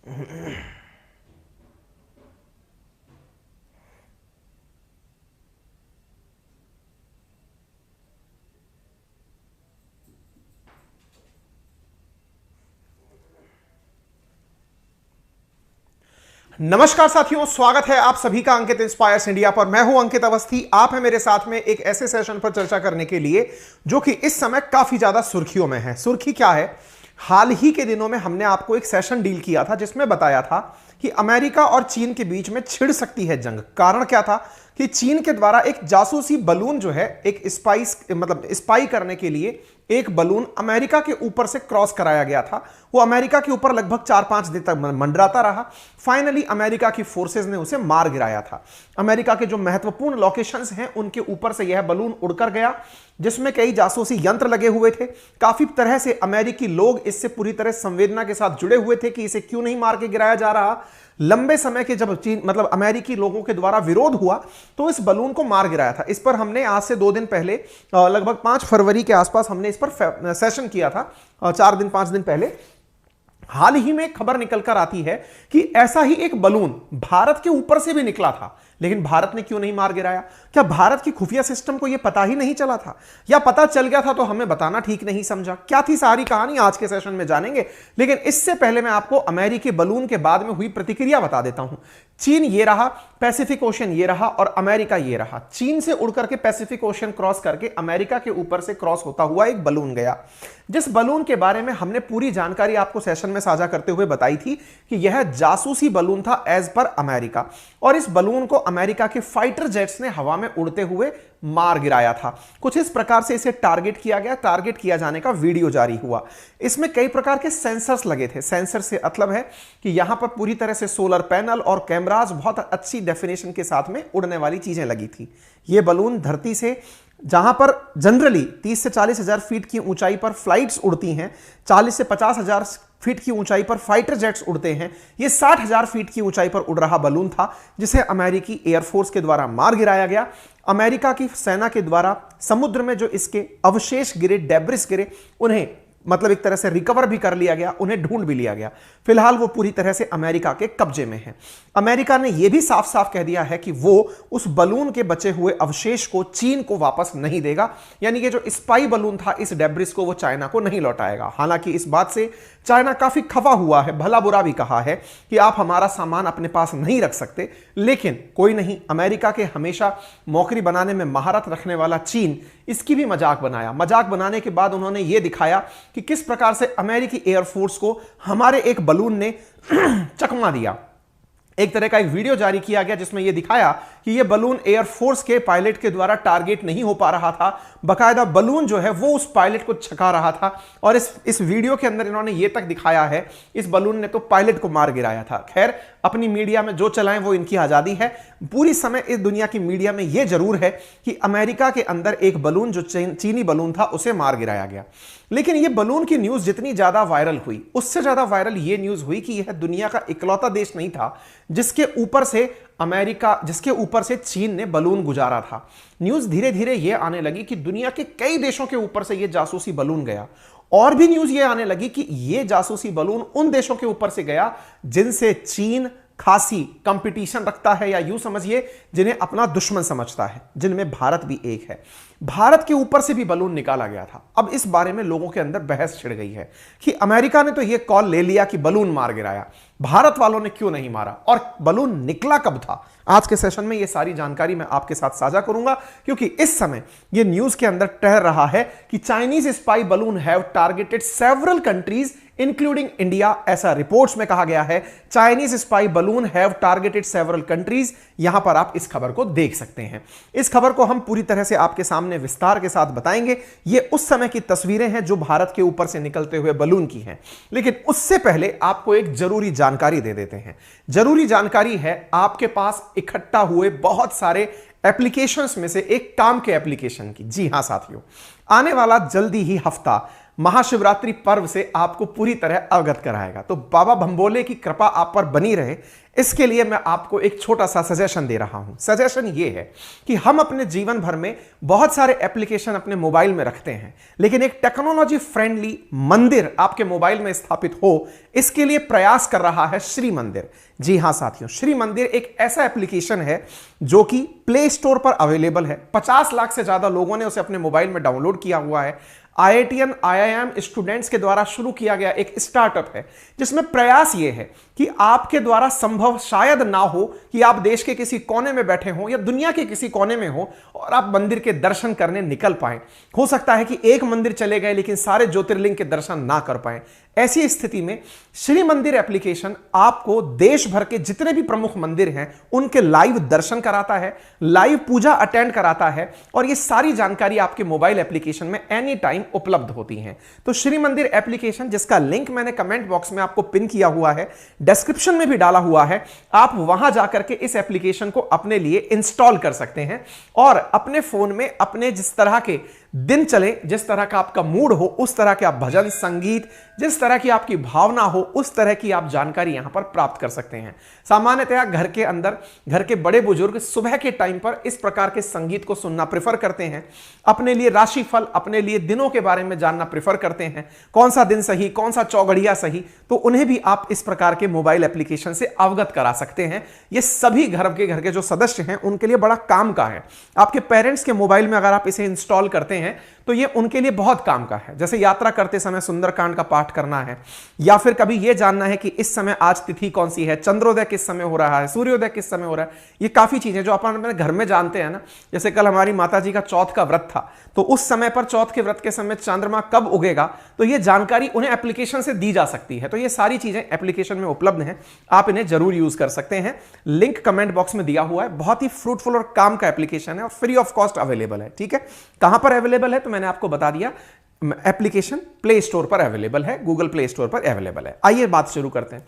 नमस्कार साथियों, स्वागत है आप सभी का अंकित इंस्पायर्स इंडिया पर। मैं हूं अंकित अवस्थी। आप हैं मेरे साथ में एक ऐसे सेशन पर चर्चा करने के लिए जो कि इस समय काफी ज्यादा सुर्खियों में है। सुर्खी क्या है? हाल ही के दिनों में हमने आपको एक सेशन डील किया था जिसमें बताया था कि अमेरिका और चीन के बीच में छिड़ सकती है जंग। कारण क्या था कि चीन के द्वारा एक जासूसी बलून जो है, एक स्पाई करने के लिए एक बलून अमेरिका के ऊपर से क्रॉस कराया गया था। वो अमेरिका के ऊपर लगभग 4-5 दिन तक मंडराता रहा। फाइनली अमेरिका की फोर्सेस ने उसे मार गिराया था। अमेरिका के जो महत्वपूर्ण लोकेशंस हैं उनके ऊपर से यह बलून उड़कर गया, जिसमें कई जासूसी यंत्र लगे हुए थे। काफी तरह से अमेरिकी लोग इससे पूरी तरह संवेदना के साथ जुड़े हुए थे कि इसे क्यों नहीं मार के गिराया जा रहा। लंबे समय के जब चीन अमेरिकी लोगों के द्वारा विरोध हुआ तो इस बलून को मार गिराया था। इस पर हमने आज से 2 दिन पहले, लगभग 5 फरवरी के आसपास हमने इस पर सेशन किया था, 4-5 दिन पहले। हाल ही में खबर निकलकर आती है कि ऐसा ही एक बलून भारत के ऊपर से भी निकला था, लेकिन भारत ने क्यों नहीं मार गिराया? क्या भारत की खुफिया सिस्टम को यह पता ही नहीं चला था, या पता चल गया था तो हमें बताना ठीक नहीं समझा? क्या थी सारी कहानी आज के सेशन में जानेंगे। लेकिन इससे पहले मैं आपको अमेरिकी बलून के बाद में हुई प्रतिक्रिया बता देता हूं। चीन ये रहा, पैसिफिक ओशन ये रहा और अमेरिका ये रहा। चीन से उड़ करके पैसिफिक ओशन क्रॉस करके अमेरिका के ऊपर से क्रॉस होता हुआ एक बलून गया, जिस बलून के बारे में हमने पूरी जानकारी आपको सेशन में साझा करते हुए बताई थी कि यह जासूसी बलून था एज पर अमेरिका, और इस बलून को अमेरिका के फाइटर जेट्स ने हवा में उड़ते हुए मार गिराया था। कुछ इस प्रकार से इसे टारगेट किया गया। टारगेट किया जाने का वीडियो जारी हुआ। इसमें कई प्रकार के सेंसर्स लगे थे। सेंसर से मतलब है कि यहां पर पूरी तरह से सोलर पैनल और कैमरास बहुत अच्छी डेफिनेशन के साथ में उड़ने वाली चीजें लगी थी। यह बलून धरती से, जहां पर जनरली 30 से 40 हजार फीट की ऊंचाई पर फ्लाइट्स उड़ती हैं, 40 से 50 हजार फीट की ऊंचाई पर फाइटर जेट्स उड़ते हैं, यह 60 हजार फीट की ऊंचाई पर उड़ रहा बलून था, जिसे अमेरिकी एयरफोर्स के द्वारा मार गिराया गया। अमेरिका की सेना के द्वारा समुद्र में जो इसके अवशेष गिरे, डेब्रिस गिरे, उन्हें एक तरह से रिकवर भी कर लिया गया, उन्हें ढूंढ भी लिया गया। फिलहाल वो पूरी तरह से अमेरिका के कब्जे में है। अमेरिका ने यह भी साफ साफ कह दिया है कि वो उस बलून के बचे हुए अवशेष को चीन को वापस नहीं देगा, यानी कि जो स्पाई बलून था, इस डेब्रिस को वो चाइना को नहीं लौटाएगा। हालांकि इस बात से चाइना काफी खफा हुआ है, भला बुरा भी कहा है कि आप हमारा सामान अपने पास नहीं रख सकते। लेकिन कोई नहीं, अमेरिका के हमेशा मौकरी बनाने में महारत रखने वाला चीन इसकी भी मजाक बनाया। मजाक बनाने के बाद उन्होंने यह दिखाया कि किस प्रकार से अमेरिकी एयरफोर्स को हमारे एक बलून ने चकमा दिया। एक तरह का एक वीडियो जारी किया गया जिसमें यह दिखाया कि यह बलून एयरफोर्स के पायलट के द्वारा टारगेट नहीं हो पा रहा था, बकायदा बलून जो है वो उस पायलट को छका रहा था। और इस वीडियो के अंदर इन्होंने यह तक दिखाया है, इस बलून ने तो पायलट को मार गिराया था। खैर, अपनी मीडिया में जो चलाएं वो इनकी आजादी है। पूरी समय इस दुनिया की मीडिया में यह जरूर है कि अमेरिका के अंदर एक बलून जो चीनी बलून था उसे मार गिराया गया। लेकिन यह बलून की न्यूज जितनी ज्यादा वायरल हुई, उससे ज्यादा वायरल यह न्यूज हुई कि यह दुनिया का इकलौता देश नहीं था जिसके ऊपर से चीन ने बलून गुजारा था। न्यूज धीरे धीरे यह आने लगी कि दुनिया के कई देशों के ऊपर से यह जासूसी बलून गया, और भी न्यूज यह आने लगी कि यह जासूसी बलून उन देशों के ऊपर से गया जिनसे चीन खासी कंपटीशन रखता है, या यूं समझिए जिन्हें अपना दुश्मन समझता है, जिनमें भारत भी एक है। भारत के ऊपर से भी बलून निकाला गया था। अब इस बारे में लोगों के अंदर बहस छिड़ गई है कि अमेरिका ने तो यह कॉल ले लिया कि बलून मार गिराया, भारत वालों ने क्यों नहीं मारा, और बलून निकला कब था। आज के सेशन में यह सारी जानकारी मैं आपके साथ साझा करूंगा, क्योंकि इस समय यह न्यूज के अंदर टहल रहा है कि Chinese spy balloon have targeted several countries including India. ऐसा रिपोर्ट्स में कहा गया है, Chinese spy balloon have targeted several countries. यहां पर आप इस खबर को देख सकते हैं। इस खबर को हम पूरी तरह से आपके सामने विस्तार के साथ बताएंगे। ये उस समय की तस्वीरें हैं जो भारत के ऊपर से निकलते हुए बलून की हैं। लेकिन उससे पहले आपको एक जरूरी जानकारी दे देते हैं। जरूरी जानकारी है आपके पास इकट्ठा हुए बहुत सारे एप्लीकेशंस में से एक काम के एप्लीकेशन की। जी हां साथियों, आने वाला जल्दी ही हफ्ता महाशिवरात्रि पर्व से आपको पूरी तरह अवगत कराएगा। तो बाबा भंबोले की कृपा आप पर बनी रहे, इसके लिए मैं आपको एक छोटा सा सजेशन दे रहा हूं। सजेशन ये है कि हम अपने जीवन भर में बहुत सारे एप्लीकेशन अपने मोबाइल में रखते हैं, लेकिन एक टेक्नोलॉजी फ्रेंडली मंदिर आपके मोबाइल में स्थापित हो, इसके लिए प्रयास कर रहा है श्री मंदिर। जी हां साथियों, श्री मंदिर एक ऐसा एप्लीकेशन है जो कि प्ले स्टोर पर अवेलेबल है। 50 लाख से ज्यादा लोगों ने उसे अपने मोबाइल में डाउनलोड किया हुआ है। IITian IIM स्टूडेंट्स के द्वारा शुरू किया गया एक स्टार्टअप है, जिसमें प्रयास यह है कि आपके द्वारा संभव शायद ना हो कि आप देश के किसी कोने में बैठे हो या दुनिया के किसी कोने में हो और आप मंदिर के दर्शन करने निकल पाएं। हो सकता है कि एक मंदिर चले गए लेकिन सारे ज्योतिर्लिंग के दर्शन ना कर पाएं। ऐसी स्थिति में श्री मंदिर एप्लीकेशन आपको देश भर के जितने भी प्रमुख मंदिर हैं उनके लाइव दर्शन कराता है, लाइव पूजा अटेंड कराता है, और ये सारी जानकारी आपके मोबाइल एप्लीकेशन में एनी टाइम उपलब्ध होती हैं। तो श्री मंदिर एप्लीकेशन, जिसका लिंक मैंने कमेंट बॉक्स में आपको पिन किया हुआ है, डिस्क्रिप्शन में भी डाला हुआ है, आप वहां जाकर के इस एप्लीकेशन को अपने लिए इंस्टॉल कर सकते हैं और अपने फोन में अपने जिस तरह के दिन चले, जिस तरह का आपका मूड हो, उस तरह के आप भजन संगीत, जिस तरह की आपकी भावना हो, उस तरह की आप जानकारी यहां पर प्राप्त कर सकते हैं। सामान्यतः घर के अंदर घर के बड़े बुजुर्ग सुबह के टाइम पर इस प्रकार के संगीत को सुनना प्रेफर करते हैं, अपने लिए राशिफल, अपने लिए दिनों के बारे में जानना प्रेफर करते हैं, कौन सा दिन सही, कौन सा चौघड़िया सही, तो उन्हें भी आप इस प्रकार के मोबाइल एप्लीकेशन से अवगत करा सकते हैं। यह सभी घर के जो सदस्य हैं उनके लिए बड़ा काम का है। आपके पेरेंट्स के मोबाइल में अगर आप इसे इंस्टॉल करते हैं तो ये उनके लिए बहुत काम का है। जैसे यात्रा करते समय सुंदरकांड का पाठ करना है, या फिर कभी यह जानना है कि इस समय आज तिथि कौन सी है, चंद्रोदय किस समय हो रहा है, सूर्योदय किस समय हो रहा है। ये काफी चीजें जो अपन अपने घर में जानते हैं ना। जैसे कल हमारी माता जी का चौथ का व्रत था, तो उस समय पर चौथ के व्रत के समय चंद्रमा कब उगेगा, तो ये जानकारी उन्हें एप्लीकेशन से दी जा सकती है। तो ये सारी चीजें एप्लीकेशन में उपलब्ध हैं, आप इन्हें जरूर यूज कर सकते हैं। लिंक कमेंट बॉक्स में दिया हुआ है। बहुत ही फ्रूटफुल और काम का एप्लीकेशन है और फ्री ऑफ कॉस्ट अवेलेबल है। ठीक है, कहां पर अवेलेबल है तो मैंने आपको बता दिया। एप्लीकेशन प्ले स्टोर पर अवेलेबल है, गूगल प्ले स्टोर पर अवेलेबल है। आइए बात शुरू करते हैं।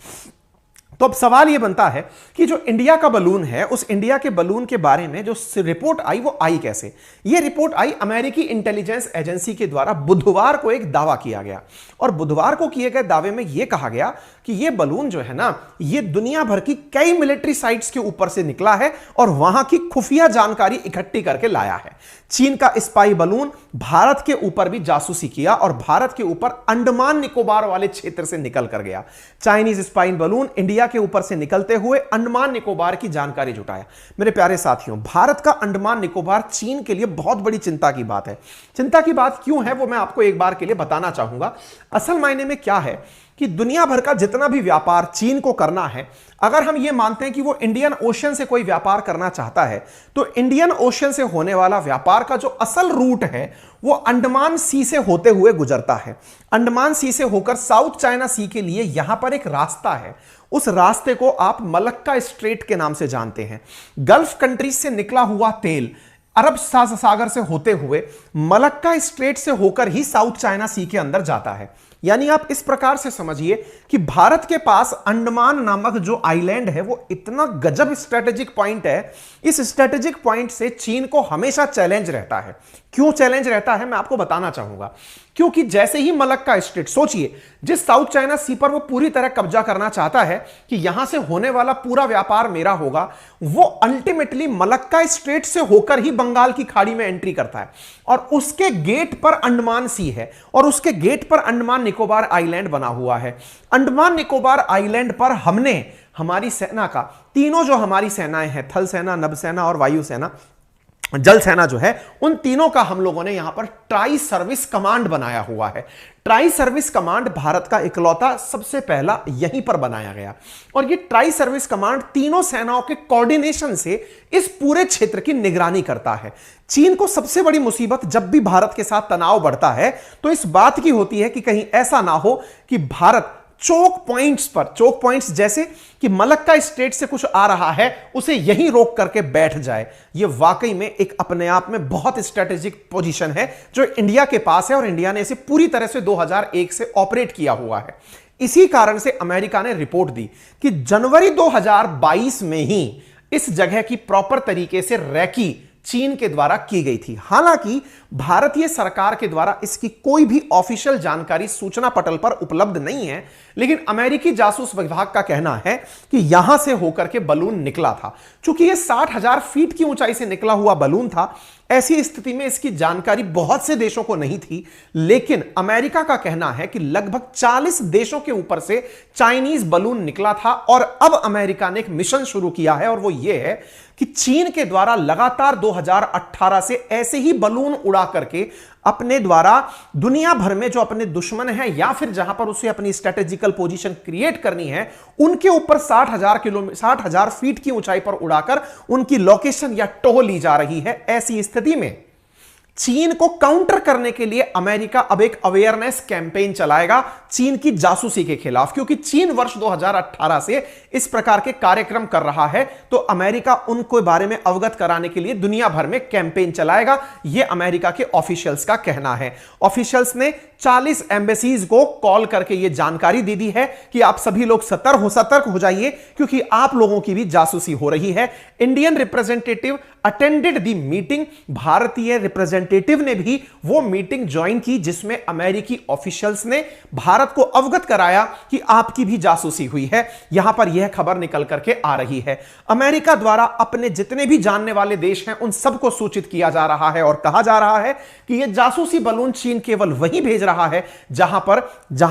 तो अब सवाल यह बनता है कि जो इंडिया का बलून है, उस इंडिया के बलून के बारे में जो रिपोर्ट आई वो आई कैसे। यह रिपोर्ट आई अमेरिकी इंटेलिजेंस एजेंसी के द्वारा बुधवार को एक दावा किया गया, और बुधवार को किए गए दावे में यह कहा गया कि यह बलून जो है ना, यह दुनिया भर की कई मिलिट्री साइट्स के ऊपर से निकला है और वहां की खुफिया जानकारी इकट्ठी करके लाया है। चीन का स्पाई बलून भारत के ऊपर भी जासूसी किया और भारत के ऊपर अंडमान निकोबार वाले क्षेत्र से निकल कर गया। चाइनीज स्पाई बलून इंडिया के ऊपर से निकलते हुए अंडमान निकोबार की जानकारी जुटाया। मेरे प्यारे साथियों, भारत का अंडमान निकोबार चीन के लिए बहुत बड़ी चिंता की बात है। चिंता की बात क्यों है वो मैं आपको एक बार के लिए बताना चाहूंगा। असल मायने में क्या है कि दुनिया भर का जितना भी व्यापार चीन को करना है, अगर हम ये मानते हैं कि वो इंडियन ओशन से कोई व्यापार करना चाहता है, तो इंडियन ओशन से होने वाला व्यापार का जो असल रूट है वो अंडमान सी से होते हुए गुजरता है। अंडमान सी से होकर साउथ चाइना सी के लिए यहां पर एक रास्ता है। उस रास्ते को आप मलक्का स्ट्रेट के नाम से जानते हैं। गल्फ कंट्रीज से निकला हुआ तेल अरब सागर से होते हुए मलक्का स्ट्रेट से होकर ही साउथ चाइना सी के अंदर जाता है। यानी आप इस प्रकार से समझिए कि भारत के पास अंडमान नामक जो आइलैंड है वो इतना गजब स्ट्रेटेजिक पॉइंट है। इस स्ट्रेटेजिक पॉइंट से चीन को हमेशा चैलेंज रहता है। क्यों चैलेंज रहता है मैं आपको बताना चाहूंगा। क्योंकि जैसे ही मलक्का स्ट्रेट, सोचिए जिस साउथ चाइना सी पर वो पूरी तरह कब्जा करना चाहता है कि यहां से होने वाला पूरा व्यापार मेरा होगा, वो अल्टीमेटली मलक्का स्ट्रेट से होकर ही बंगाल की खाड़ी में एंट्री करता है और उसके गेट पर अंडमान सी है और उसके गेट पर अंडमान निकोबार आइलैंड बना हुआ है। अंडमान निकोबार आइलैंड पर हमने हमारी सेना का तीनों जो हमारी सेनाएं हैं, थल सेना, नभ सेना और वायु सेना, जल सेना जो है, उन तीनों का हम लोगों ने यहां पर ट्राई सर्विस कमांड बनाया हुआ है। ट्राई सर्विस कमांड भारत का इकलौता सबसे पहला यहीं पर बनाया गया और ये ट्राई सर्विस कमांड तीनों सेनाओं के कोऑर्डिनेशन से इस पूरे क्षेत्र की निगरानी करता है। चीन को सबसे बड़ी मुसीबत जब भी भारत के साथ तनाव बढ़ता है तो इस बात की होती है कि कहीं ऐसा ना हो कि भारत चोक पॉइंट्स जैसे कि मलक्का स्ट्रेट से कुछ आ रहा है उसे यहीं रोक करके बैठ जाए। यह वाकई में एक अपने आप में बहुत स्ट्रेटेजिक पोजीशन है जो इंडिया के पास है और इंडिया ने इसे पूरी तरह से 2001 से ऑपरेट किया हुआ है। इसी कारण से अमेरिका ने रिपोर्ट दी कि जनवरी 2022 में ही इस जगह की प्रॉपर तरीके से रैकी चीन के द्वारा की गई थी। हालांकि भारतीय सरकार के द्वारा इसकी कोई भी ऑफिशियल जानकारी सूचना पटल पर उपलब्ध नहीं है, लेकिन अमेरिकी जासूस विभाग का कहना है कि यहां से होकर के बलून निकला था। चूंकि यह 60,000 फीट की ऊंचाई से निकला हुआ बलून था, ऐसी स्थिति में इसकी जानकारी बहुत से देशों को नहीं थी, लेकिन अमेरिका का कहना है कि लगभग 40 देशों के ऊपर से चाइनीज बलून निकला था। और अब अमेरिका ने एक मिशन शुरू किया है, और वो ये है कि चीन के द्वारा लगातार 2018 से ऐसे ही बलून उड़ा करके अपने द्वारा दुनिया भर में जो अपने दुश्मन हैं या फिर जहां पर उसे अपनी स्ट्रेटेजिकल पोजीशन क्रिएट करनी है, उनके ऊपर 60,000 फीट की ऊंचाई पर उड़ाकर उनकी लोकेशन या टोह ली जा रही है। ऐसी स्थिति में चीन को काउंटर करने के लिए अमेरिका अब एक अवेयरनेस कैंपेन चलाएगा चीन की जासूसी के खिलाफ, क्योंकि चीन वर्ष 2018 से इस प्रकार के कार्यक्रम कर रहा है, तो अमेरिका उनको बारे में अवगत कराने के लिए दुनिया भर में कैंपेन चलाएगा। यह अमेरिका के ऑफिशियल्स का कहना है। ऑफिशियल्स ने 40 एम्बेसीज को कॉल करके यह जानकारी दे दी है कि आप सभी लोग सतर्क हो जाइए, क्योंकि आप लोगों की भी जासूसी हो रही है। Indian representative attended the meeting, भारतीय रिप्रेजेंटेटिव ने भी वो मीटिंग ज्वाइन की जिसमें अमेरिकी ऑफिशियल्स ने भारत को अवगत कराया कि आपकी भी जासूसी हुई है। यहां पर यह खबर निकल करके आ रही है। अमेरिका द्वारा अपने जितने भी जानने वाले देश हैं उन सबको सूचित किया जा रहा है और कहा जा रहा है कि यह जासूसी बलून चीन केवल वहीं भेज रहा है जहां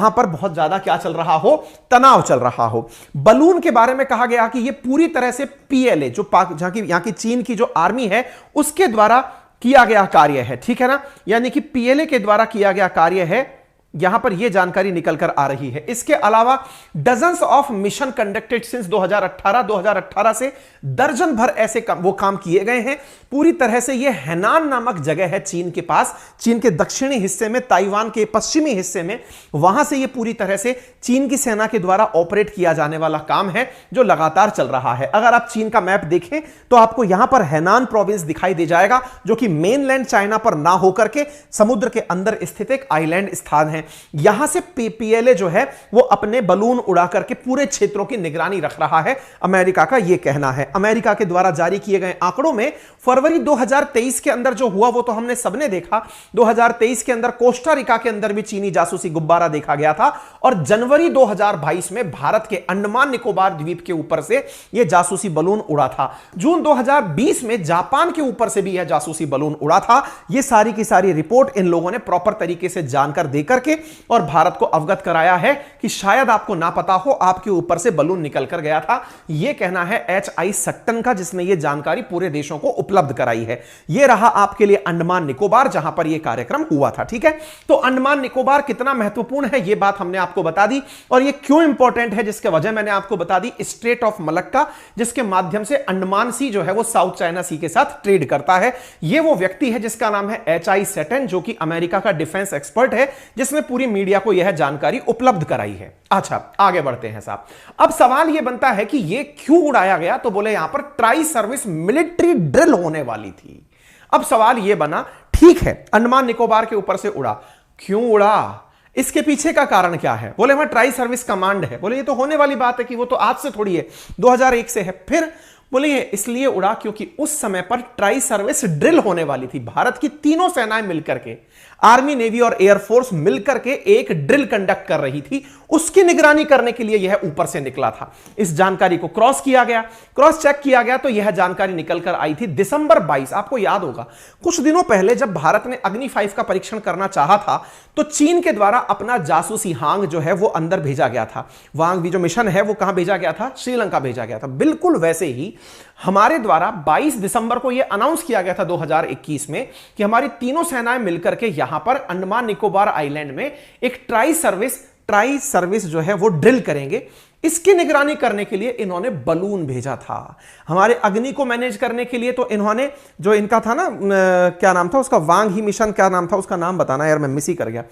पर बहुत ज्यादा क्या चल रहा हो, तनाव चल रहा हो। बलून के बारे में कहा गया कि यह पूरी तरह से पीएलए, जो यहां की चीन की जो आर्मी है उसके द्वारा किया गया कार्य है, ठीक है ना, यानी कि पीएलए के द्वारा किया गया कार्य है। यहां पर यह जानकारी निकल कर आ रही है। इसके अलावा dozens of mission conducted since 2018 से दर्जन भर ऐसे वो काम किए गए हैं। पूरी तरह से यह हैनान नामक जगह है चीन के पास, चीन के दक्षिणी हिस्से में, ताइवान के पश्चिमी हिस्से में, वहां से यह पूरी तरह से चीन की सेना के द्वारा ऑपरेट किया जाने वाला काम है जो लगातार चल रहा है। अगर आप चीन का मैप देखें तो आपको यहां पर हैनान प्रोविंस दिखाई दे जाएगा, जो कि मेनलैंड चाइना पर ना होकर के समुद्र के अंदर स्थित एक आइलैंड स्थान है। यहां से पीएलए जो है वो अपने बलून उड़ा करके पूरे क्षेत्रों की निगरानी रख रहा है, अमेरिका का यह कहना है। अमेरिका के द्वारा जारी किए गए आंकड़ों में फरवरी 2023 के अंदर जो हुआ वो तो हमने सबने देखा। 2023 के अंदर कोस्टा रिका के अंदर भी चीनी जासूसी गुब्बारा देखा गया था, और जनवरी 2022 में भारत के अंडमान निकोबार द्वीप के ऊपर से यह जासूसी बलून उड़ा था। जून 2020 में जापान के ऊपर से भी यह जासूसी बलून उड़ा था। यह सारी की सारी रिपोर्ट इन लोगों ने प्रॉपर तरीके से जानकर देकर और भारत को अवगत कराया है कि शायद आपको ना पता हो, आपके ऊपर से बलून निकल कर गया था। यह कहना है HI सट्टन का, जिसने यह जानकारी पूरे देशों को उपलब्ध कराई है। यह रहा आपके लिए अंडमान निकोबार, जहां पर यह कार्यक्रम हुआ था, ठीक है। तो अंडमान निकोबार कितना महत्वपूर्ण है यह बात हमने आपको बता दी, और यह क्यों इंपॉर्टेंट है जिसके वजह मैंने आपको बता दी। स्ट्रेट ऑफ मलक्का, जिसके माध्यम से अंडमान सी जो है वो साउथ चाइना सी के साथ ट्रेड करता है। यह वो व्यक्ति है जिसका नाम है HI सट्टन, जो कि अमेरिका का डिफेंस एक्सपर्ट है, जिसने पूरी मीडिया को यह जानकारी उपलब्ध कराई है। अच्छा, आगे बढ़ते हैं साहब। अब सवाल यह बनता है कि यह क्यों उड़ाया गया, तो बोले यहां पर ट्राई सर्विस मिलिट्री ड्रिल होने वाली थी। अब सवाल यह बना, ठीक है अंडमान निकोबार के ऊपर से उड़ा, क्यों उड़ा, इसके पीछे का कारण क्या है? बोले वहां ट्राई सर्विस कमांड है। बोले ये तो होने वाली बात है कि वो तो आज से थोड़ी है, 2001 से है। फिर बोले ये इसलिए उड़ा क्योंकि उस समय पर ट्राई सर्विस ड्रिल होने वाली थी। भारत की तीनों सेनाएं मिलकर के, आर्मी, नेवी और एयरफोर्स मिलकर के एक ड्रिल कंडक्ट कर रही थी। उसकी निगरानी करने के लिए यह ऊपर से निकला था। इस जानकारी को क्रॉस किया गया, क्रॉस चेक किया गया, तो यह जानकारी निकल कर आई थी दिसंबर 22। आपको याद होगा कुछ दिनों पहले जब भारत ने अग्नि 5 का परीक्षण करना चाहा था, तो चीन के द्वारा अपना जासूसी हांग जो है वो अंदर भेजा गया था। वांग भी जो मिशन है वो कहां भेजा गया था? श्रीलंका भेजा गया था। बिल्कुल वैसे ही हमारे द्वारा 22 दिसंबर को यह अनाउंस किया गया था 2021 में कि हमारी तीनों सेनाएं मिलकर के यहां पर अंडमान निकोबार आइलैंड में एक ट्राई सर्विस जो है वो ड्रिल करेंगे। इसकी निगरानी करने के लिए इन्होंने बलून भेजा था। हमारे अग्नि को मैनेज करने के लिए तो इन्होंने, जो इनका था ना, क्या नाम था उसका, वांग ही मिशन, क्या नाम था उसका, नाम बताना यार, मैं मिस ही कर गया।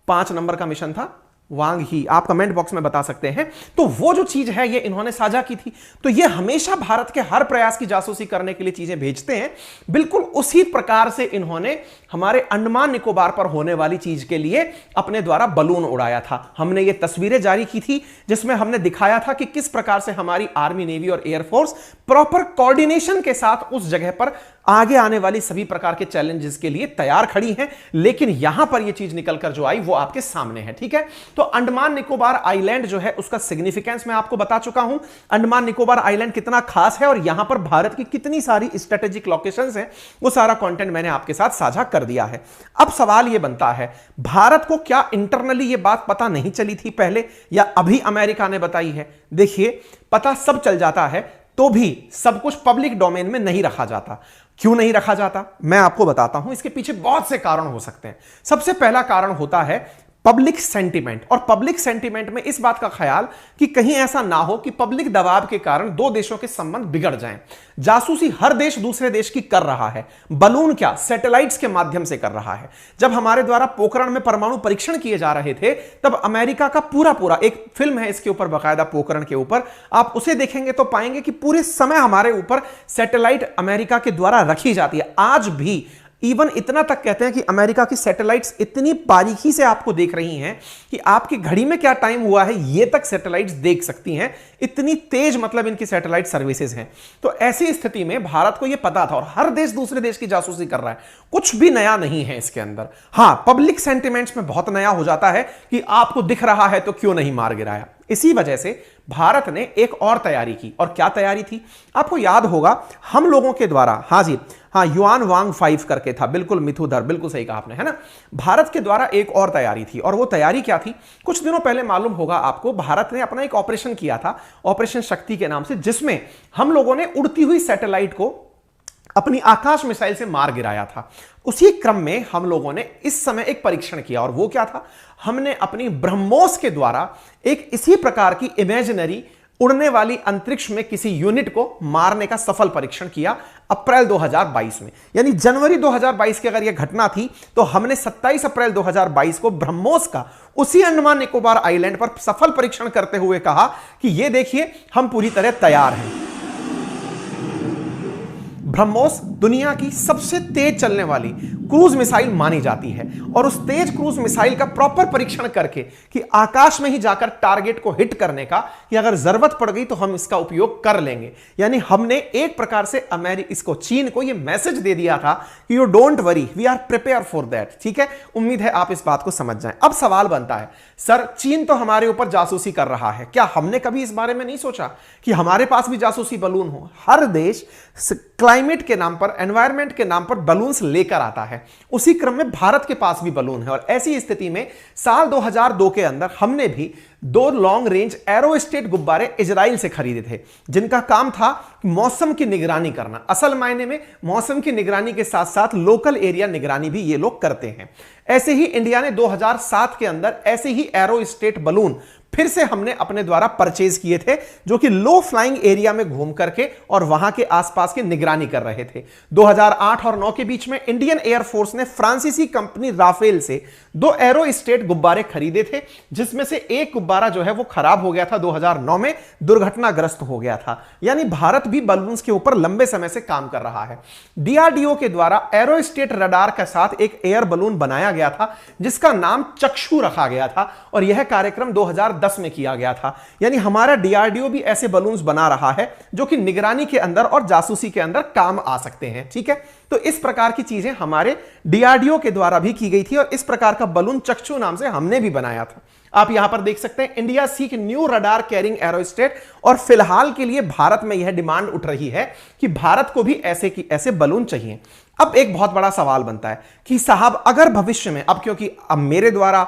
5 नंबर का मिशन था, वांग ही, आप कमेंट बॉक्स में बता सकते हैं। तो वो जो चीज है ये इन्होंने साझा की थी। तो ये हमेशा भारत के हर प्रयास की जासूसी करने के लिए चीजें भेजते हैं। बिल्कुल उसी प्रकार से इन्होंने हमारे अंडमान निकोबार पर होने वाली चीज के लिए अपने द्वारा बलून उड़ाया था। हमने ये तस्वीरें जारी की थी जिसमें हमने दिखाया था कि किस प्रकार से हमारी आर्मी, नेवी और एयरफोर्स प्रॉपर कोऑर्डिनेशन के साथ उस जगह पर आगे आने वाली सभी प्रकार के चैलेंजेस के लिए तैयार खड़ी हैं। लेकिन यहां पर यह चीज निकलकर जो आई वो आपके सामने है। ठीक है, तो अंडमान निकोबार आइलैंड जो है उसका सिग्निफिकेंस मैं आपको बता चुका हूं। अंडमान निकोबार आइलैंड कितना खास है और यहां पर भारत की कितनी सारी स्ट्रेटेजिक लोकेशंस हैं, वो सारा कंटेंट मैंने आपके साथ साझा कर दिया है। अब सवाल यह बनता है, भारत को क्या इंटरनली यह बात पता नहीं चली थी पहले, या अभी अमेरिका ने बताई है? देखिए, पता सब चल जाता है तो भी सब कुछ पब्लिक डोमेन में नहीं रखा जाता। क्यों नहीं रखा जाता, मैं आपको बताता हूं। इसके पीछे बहुत से कारण हो सकते हैं। सबसे पहला कारण होता है पब्लिक सेंटीमेंट, और पब्लिक सेंटीमेंट में इस बात का ख्याल कि कहीं ऐसा ना हो कि पब्लिक दबाव के कारण दो देशों के संबंध बिगड़ जाएं। जासूसी हर देश दूसरे देश की कर रहा है। बलून क्या, सैटेलाइट्स के माध्यम से कर रहा है। जब हमारे द्वारा पोखरण में परमाणु परीक्षण किए जा रहे थे, तब अमेरिका का पूरा एक फिल्म है इसके ऊपर बाकायदा, पोखरण के ऊपर, आप उसे देखेंगे तो पाएंगे कि पूरे समय हमारे ऊपर सैटेलाइट अमेरिका के द्वारा रखी जाती है। आज भी इवन इतना तक कहते हैं कि अमेरिका की सैटेलाइट्स इतनी बारीकी से आपको देख रही हैं कि आपकी घड़ी में क्या टाइम हुआ है ये तक सैटेलाइट्स देख सकती हैं। इतनी तेज मतलब इनकी सैटेलाइट सर्विसेज हैं। तो ऐसी स्थिति में भारत को यह पता था, और हर देश दूसरे देश की जासूसी कर रहा है। कुछ भी नया नहीं है इसके अंदर। हां, पब्लिक सेंटिमेंट्स में बहुत नया हो जाता है कि आपको दिख रहा है तो क्यों नहीं मार गिराया। इसी वजह से भारत ने एक और तैयारी की। और क्या तैयारी थी, आपको याद होगा, हम लोगों के द्वारा, हां जी, हाँ, युआन वांग 5 करके था, बिल्कुल मिथुधर, बिल्कुल सही कहा आपने, है ना। भारत के द्वारा एक और तैयारी थी, और वो तैयारी क्या थी? कुछ दिनों पहले मालूम होगा आपको, भारत ने अपना एक ऑपरेशन किया था, ऑपरेशन शक्ति के नाम से, जिसमें हम लोगों ने उड़ती हुई सैटेलाइट को अपनी आकाश मिसाइल से मार गिराया था। उसी क्रम में हम लोगों ने इस समय एक परीक्षण किया, और वो क्या था? हमने अपनी ब्रह्मोस के द्वारा एक इसी प्रकार की इमेजिनरी उड़ने वाली अंतरिक्ष में किसी यूनिट को मारने का सफल परीक्षण किया अप्रैल 2022 में। यानी जनवरी 2022 की अगर यह घटना थी, तो हमने 27 अप्रैल 2022 को ब्रह्मोस का उसी अंडमान निकोबार आइलैंड पर सफल परीक्षण करते हुए कहा कि यह देखिए, हम पूरी तरह तैयार हैं। ब्रह्मोस दुनिया की सबसे तेज चलने वाली क्रूज मिसाइल मानी जाती है, और उस तेज क्रूज मिसाइल का प्रॉपर परीक्षण करके कि आकाश में ही जाकर टारगेट को हिट करने का, कि अगर जरूरत पड़ गई तो हम इसका उपयोग कर लेंगे। यानी हमने एक प्रकार से इसको, चीन को, यह मैसेज दे दिया था कि you don't worry, we are prepare for that. ठीक है, उम्मीद है आप इस बात को समझ जाएं। अब सवाल बनता है, सर चीन तो हमारे ऊपर जासूसी कर रहा है, क्या हमने कभी इस बारे में नहीं सोचा कि हमारे पास भी जासूसी बलून हो? हर देश क्लाइमेट के नाम पर, एनवायरमेंट के नाम पर बलून्स लेकर आता है। उसी क्रम में भारत के पास भी बलून है, और ऐसी स्थिति में साल 2002 के अंदर हमने भी 2 लॉन्ग रेंज एरोस्टेट गुब्बारे इजराइल से खरीदे थे, जिनका काम था मौसम की निगरानी करना। असल मायने में मौसम की निगरानी के साथ साथ लोकल एरिया निगरानी भी ये लोग करते हैं। ऐसे ही इंडिया ने 2007 के अंदर ऐसे ही एरोस्टेट बलून फिर से हमने अपने द्वारा परचेज किए थे, जो कि लो फ्लाइंग एरिया में घूम करके और वहां के आसपास की निगरानी कर रहे थे। 2008 और 9 के बीच में इंडियन एयरफोर्स ने फ्रांसीसी कंपनी राफेल से 2 एरोस्टेट गुब्बारे खरीदे थे, जिसमें से एक गुब्बारा जो है वो खराब हो गया था, 2009 में दुर्घटनाग्रस्त हो गया था। यानी भारत भी बलून्स के ऊपर लंबे समय से काम कर रहा है। डीआरडीओ के द्वारा एरोस्टेट रडार के साथ एक एयर बलून बनाया गया था, जिसका नाम चक्षु रखा गया था, और यह कार्यक्रम 2010 में किया गया था। यानी हमारा डीआरडीओ भी ऐसे बलून्स बना रहा है जो कि निगरानी के अंदर और जासूसी के अंदर काम आ सकते हैं। ठीक है, तो इस प्रकार की चीजें हमारे डीआरडीओ के द्वारा भी की गई थी, और इस प्रकार का बलून चक्षु नाम से हमने भी बनाया था। आप यहां पर देख सकते हैं, India seek new radar carrying aerostat, और फिलहाल के लिए भारत में यह डिमांड उठ रही है कि भारत को भी ऐसे बलून चाहिए। अब एक बहुत बड़ा सवाल बनता है कि साहब अगर भविष्य में, अब क्योंकि अब मेरे द्वारा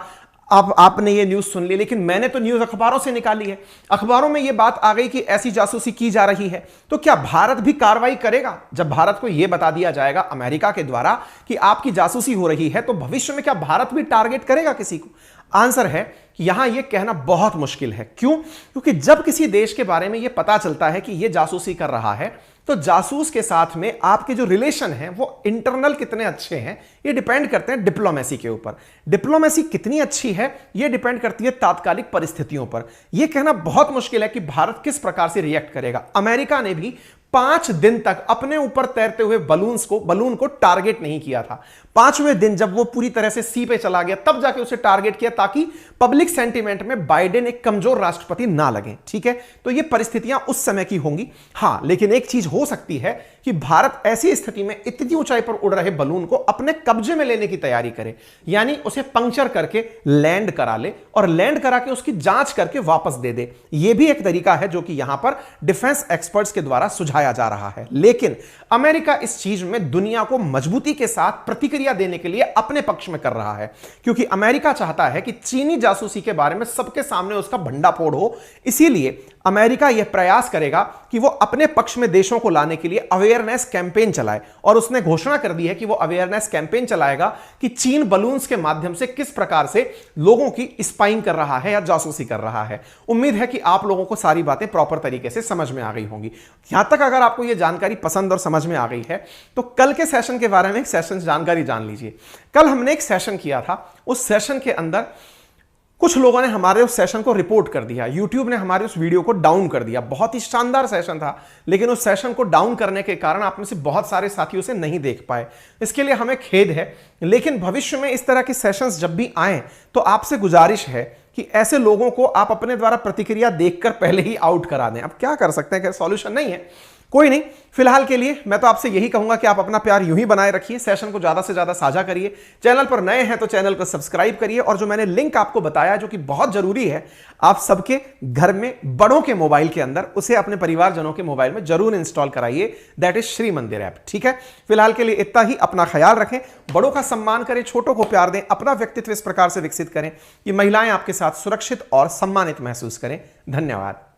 आपने ये न्यूज सुन ली, लेकिन मैंने तो न्यूज अखबारों से निकाली है, अखबारों में ये बात आ गई कि ऐसी जासूसी की जा रही है, तो क्या भारत भी कार्रवाई करेगा? जब भारत को यह बता दिया जाएगा अमेरिका के द्वारा कि आपकी जासूसी हो रही है, तो भविष्य में क्या भारत भी टारगेट करेगा किसी को? आंसर है कि यहां यह कहना बहुत मुश्किल है। क्यों? क्योंकि जब किसी देश के बारे में यह पता चलता है कि यह जासूसी कर रहा है, तो जासूस के साथ में आपके जो रिलेशन हैं वो इंटरनल कितने अच्छे हैं, ये डिपेंड करते हैं डिप्लोमेसी के ऊपर। डिप्लोमेसी कितनी अच्छी है ये डिपेंड करती है तात्कालिक परिस्थितियों पर। यह कहना बहुत मुश्किल है कि भारत किस प्रकार से रिएक्ट करेगा। अमेरिका ने भी 5 दिन तक अपने ऊपर तैरते हुए बलून को टारगेट नहीं किया था। 5वें दिन जब वो पूरी तरह से सी पे चला गया तब जाके उसे टारगेट किया, ताकि पब्लिक सेंटीमेंट में बाइडेन एक कमजोर राष्ट्रपति ना लगे। ठीक है, तो ये परिस्थितियां उस समय की होंगी। हां, लेकिन एक चीज हो सकती है कि भारत ऐसी स्थिति में इतनी ऊंचाई पर उड़ रहे बलून को अपने कब्जे में लेने की तैयारी करे, यानी उसे पंक्चर करके लैंड करा ले और लैंड करा के उसकी जांच करके वापस दे दे। यह भी एक तरीका है जो कि यहां पर डिफेंस एक्सपर्ट्स के द्वारा सुझाया जा रहा है। लेकिन अमेरिका इस चीज में दुनिया को मजबूती के साथ प्रतिक्रिया देने के लिए अपने पक्ष में कर रहा है, क्योंकि अमेरिका चाहता है कि चीनी जासूसी के बारे में सबके सामने उसका भंडाफोड़ हो। इसीलिए अमेरिका यह प्रयास करेगा कि वो अपने पक्ष में देशों को लाने के लिए अवेयरनेस कैंपेन चलाए, और उसने घोषणा कर दी है कि वो अवेयरनेस कैंपेन चलाएगा कि चीन बलून्स के माध्यम से किस प्रकार से लोगों की स्पाइंग कर रहा है या जासूसी कर रहा है। उम्मीद है कि आप लोगों को सारी बातें प्रॉपर तरीके से समझ में आ गई होंगी। यहां तक अगर आपको यह जानकारी पसंद और समझ में आ गई है तो कल के सेशन के बारे में एक सेशन जानकारी जान लीजिए। कल हमने एक सेशन किया था, उस सेशन के अंदर कुछ लोगों ने हमारे उस सेशन को रिपोर्ट कर दिया, यूट्यूब ने हमारे उस वीडियो को डाउन कर दिया। बहुत ही शानदार सेशन था, लेकिन उस सेशन को डाउन करने के कारण आप में से बहुत सारे साथी उसे नहीं देख पाए। इसके लिए हमें खेद है, लेकिन भविष्य में इस तरह के सेशंस जब भी आए तो आपसे गुजारिश है कि ऐसे लोगों को आप अपने द्वारा प्रतिक्रिया देखकर पहले ही आउट करा दें। अब क्या कर सकते हैं, सॉल्यूशन नहीं है, कोई नहीं। फिलहाल के लिए मैं तो आपसे यही कहूंगा कि आप अपना प्यार यूं ही बनाए रखिए, सेशन को ज्यादा से ज्यादा साझा करिए, चैनल पर नए हैं तो चैनल को सब्सक्राइब करिए, और जो मैंने लिंक आपको बताया जो कि बहुत जरूरी है आप सबके घर में बड़ों के मोबाइल के अंदर, उसे अपने परिवारजनों के मोबाइल में जरूर इंस्टॉल कराइए, दैट इज श्री मंदिर ऐप। ठीक है, फिलहाल के लिए इतना ही। अपना ख्याल रखें, बड़ों का सम्मान करें, छोटों को प्यार दें, अपना व्यक्तित्व इस प्रकार से विकसित करें कि महिलाएं आपके साथ सुरक्षित और सम्मानित महसूस करें। धन्यवाद।